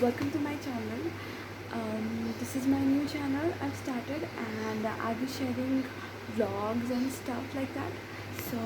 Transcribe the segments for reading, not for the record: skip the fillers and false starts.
Welcome to my channel. This is my new channel I've started, and I'll be sharing vlogs and stuff like that. So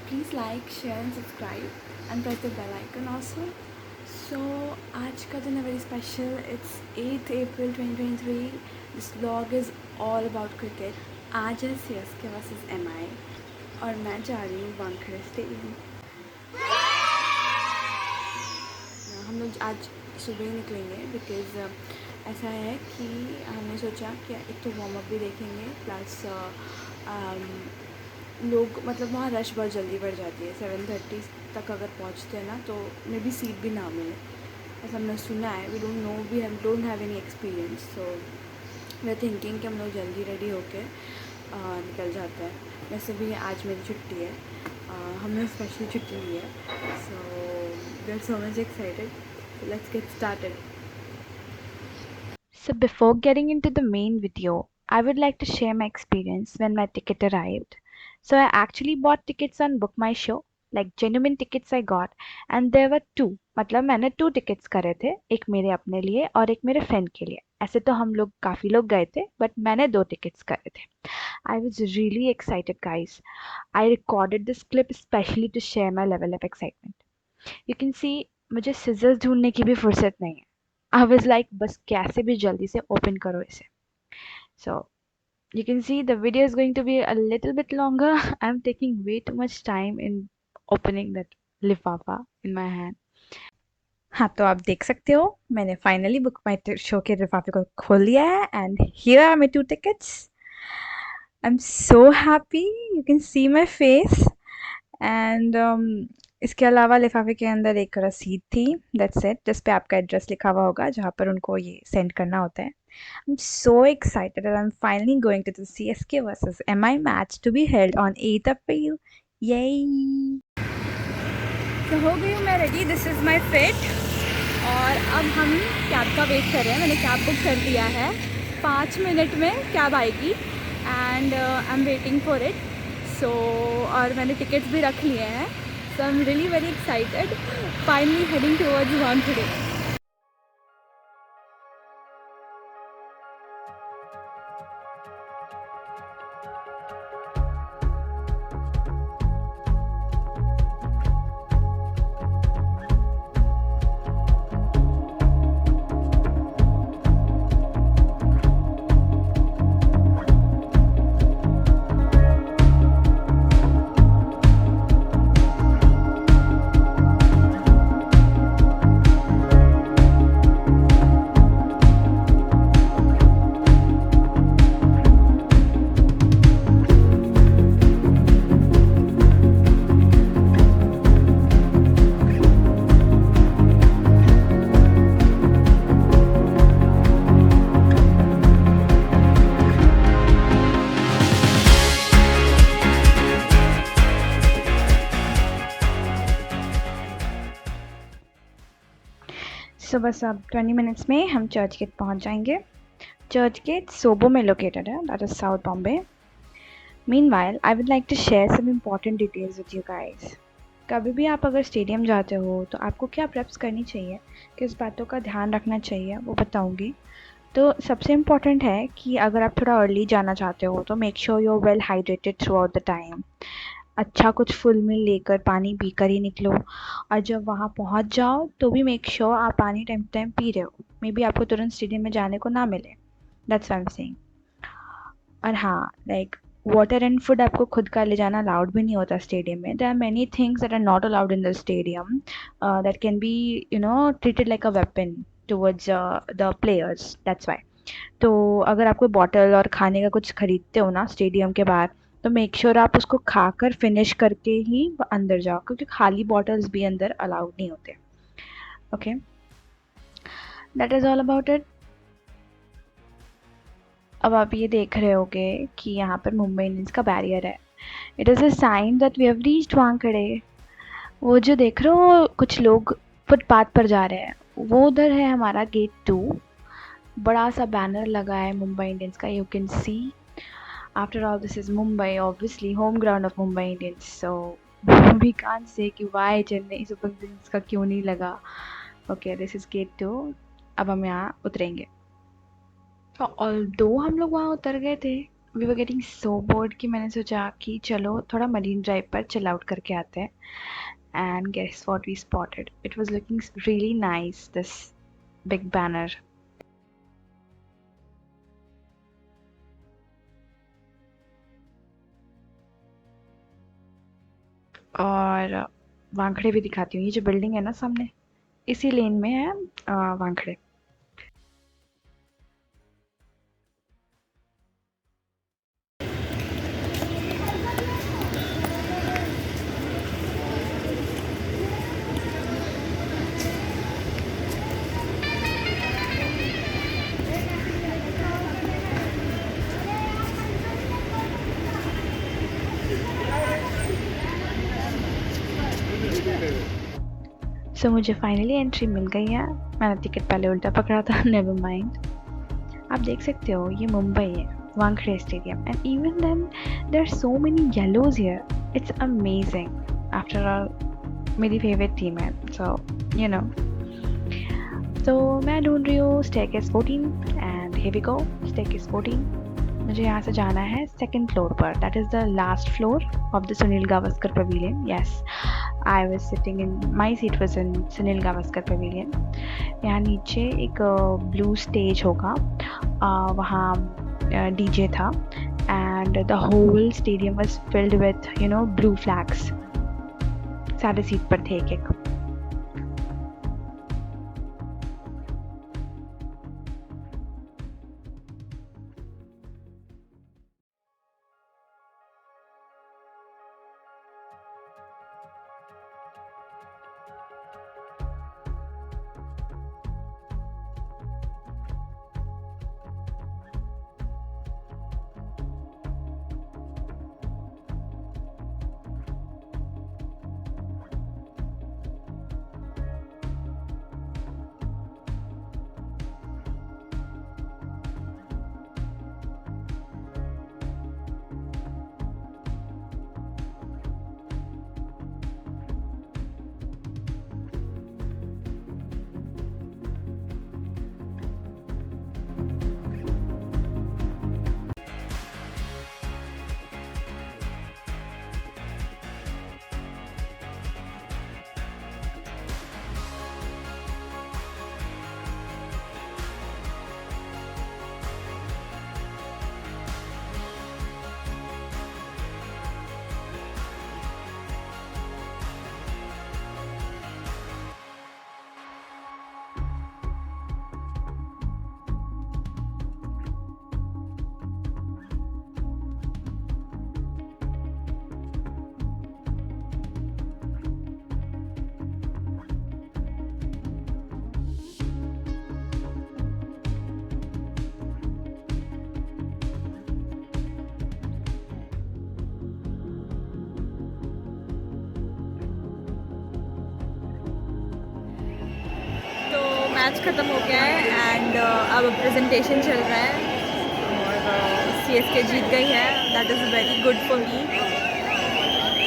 please like, share and subscribe and press the bell icon also. So आज का दिन है very special. It's 8th April 2023. This vlog is all about cricket. आज है CSK versus MI और मैं जा रही हूँ वानखेड़े स्टेडियम. हम लोग आज सुबह ही निकलेंगे बिकॉज़ ऐसा है कि हमने सोचा कि एक तो वार्म अप भी देखेंगे प्लस लोग मतलब वहाँ रश बहुत जल्दी बढ़ जाती है. 7:30 तक अगर पहुँचते हैं ना तो मे बी सीट भी ना मिले, ऐसा हमने सुना है. We don't know, we don't have any experience. So we are thinking कि हम लोग जल्दी रेडी होके निकल जाते हैं. वैसे भी आज मेरी छुट्टी है, हमने स्पेशल छुट्टी ली है. So we are so much excited. Let's get started. So before getting into the main video, I would like to share my experience when my ticket arrived. So I actually bought tickets on Book My Show, like genuine tickets I got, and there were two. मतलब मैंने 2 tickets करे थे, एक मेरे अपने लिए और एक मेरे friend के लिए. ऐसे तो हम लोग काफ़ी लोग गए थे, but मैंने 2 tickets करे थे. I was really excited, guys. I recorded this clip especially to share my level of excitement. You can see मुझे scissors ढूंढने की भी फुर्सत नहीं है. I was like बस कैसे भी जल्दी से open करो इसे. So you can see the video is going to be a little bit longer. I'm taking way too much time in opening that लिफाफा in my hand. हाँ तो आप देख सकते हो मैंने फाइनली बुक माई शो के लिफाफे को खोल लिया है and here are my 2 tickets. I'm so happy. You can see my face. And इसके अलावा लिफाफे के अंदर एक रसीद थी, दैट्स इट, जिस पे आपका एड्रेस लिखा हुआ होगा जहाँ पर उनको ये सेंड करना होता है. I am so excited and I am finally going to the CSK versus MI match to be held on 8th April. Yay. तो हो गई हूँ मैं ready. This is my fit और अब हम कैब का वेट कर रहे हैं. मैंने कैब बुक कर दिया है, 5 मिनट में कैब आएगी and I am waiting for it. So और मैंने टिकट्स भी रख लिए हैं. So I am really very excited. Finally heading towards Wankhede. So बस अब 20 मिनट्स में हम चर्च गेट पहुंच जाएंगे. चर्च गेट सोबो में लोकेटेड है, that is south Bombay. Meanwhile I would like to share some important details with you guys. कभी भी आप अगर स्टेडियम जाते हो तो आपको क्या प्रेप्स करनी चाहिए, किस बातों का ध्यान रखना चाहिए, वो बताऊंगी. तो सबसे इम्पॉर्टेंट है कि अगर आप थोड़ा अर्ली जाना चाहते हो तो make sure you are well hydrated throughout the time. अच्छा कुछ फुल मील लेकर पानी पीकर ही निकलो. और जब वहाँ पहुँच जाओ तो भी मेक श्योर आप पानी टाइम टू टाइम पी रहे हो. मे बी आपको तुरंत स्टेडियम में जाने को ना मिले, that's what I am saying. और हाँ, लाइक वाटर एंड फूड आपको खुद का ले जाना अलाउड भी नहीं होता स्टेडियम में. There are many things that are not allowed in the stadium that can be treated like a weapon towards the players, that's why. तो अगर आप कोई बॉटल और खाने का कुछ खरीदते हो ना स्टेडियम के बाहर, तो मेक श्योर आप उसको खाकर फिनिश करके ही अंदर जाओ, क्योंकि खाली बॉटल्स भी अंदर अलाउड नहीं होते. Okay, that is all about it. अब आप ये देख रहे होगे कि यहाँ पर मुंबई इंडियंस का बैरियर है. It is a sign that we have reached Wankhede. वो जो देख रहे हो कुछ लोग फुटपाथ पर जा रहे हैं, वो उधर है हमारा गेट 2. बड़ा सा बैनर लगा है मुंबई इंडियंस का, you can C. After all, this is Mumbai, obviously home ground of Mumbai Indians. So we can't say कि why Chennai Super Kings का क्यों नहीं लगा. Okay, this is gate 2. अब हम यहाँ उतरेंगे। तो ऑल्दो हम लोग वहाँ उतर गए थे, we were getting so bored कि मैंने सोचा कि चलो थोड़ा मरीन ड्राइव पर चिल आउट करके आते हैं। And guess what we spotted, it was looking really nice, this big banner. और वानखेड़े भी दिखाती हूँ, ये जो बिल्डिंग है ना सामने, इसी लेन में है वानखेड़े। सो मुझे फाइनली एंट्री मिल गई है। मैंने टिकट पहले उल्टा पकड़ा था, नेवर माइंड। आप देख सकते हो ये मुंबई है, Wankhede stadium, and even then there are so many yellows here, it's amazing. After all मेरी फेवरेट टीम है, सो यू नो। तो मैं ढूंढ रही हूँ staircase 14 and here we go, staircase 14। मुझे यहाँ से जाना है सेकंड फ्लोर पर, that is the last floor of the Sunil Gavaskar pavilion. Yes, I was sitting in, my seat was in Sunil Gavaskar pavilion. यहाँ नीचे एक ब्लू स्टेज होगा, वहाँ डीजे था, and the whole stadium was filled with you know blue flags. सारे seat पर थे एक एक। मैच ख़त्म हो गया है एंड अब प्रेजेंटेशन चल रहा है और सीएसके जीत गई है, that is very good for me.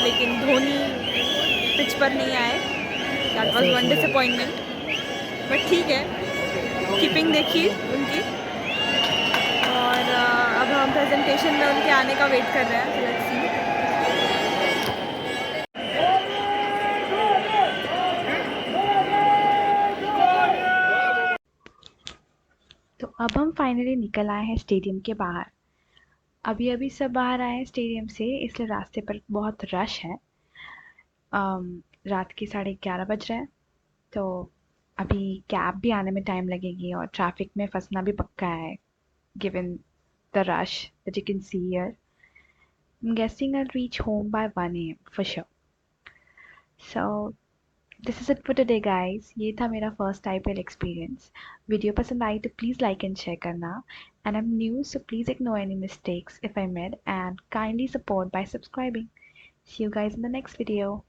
लेकिन धोनी पिच पर नहीं आए, that was one disappointment, but ठीक है, कीपिंग देखी उनकी। और अब हम प्रेजेंटेशन में उनके आने का वेट कर रहे हैं, so let's see। तो अब हम फाइनली निकल आए हैं स्टेडियम के बाहर। अभी अभी सब बाहर आए हैं स्टेडियम से, इसलिए रास्ते पर बहुत रश है। रात के 11:30 बज रहे हैं, तो अभी कैब भी आने में टाइम लगेगी और ट्रैफिक में फंसना भी पक्का है, given the rush that you can see here. I am guessing I will reach home by 1 AM for sure. So this is it for today guys, ये था मेरा फर्स्ट IPL एक्सपीरियंस। वीडियो पसंद आई तो प्लीज़ लाइक एंड शेयर करना, and I M new so please ignore any mistakes if I made, and kindly support by subscribing. See you guys in the next video.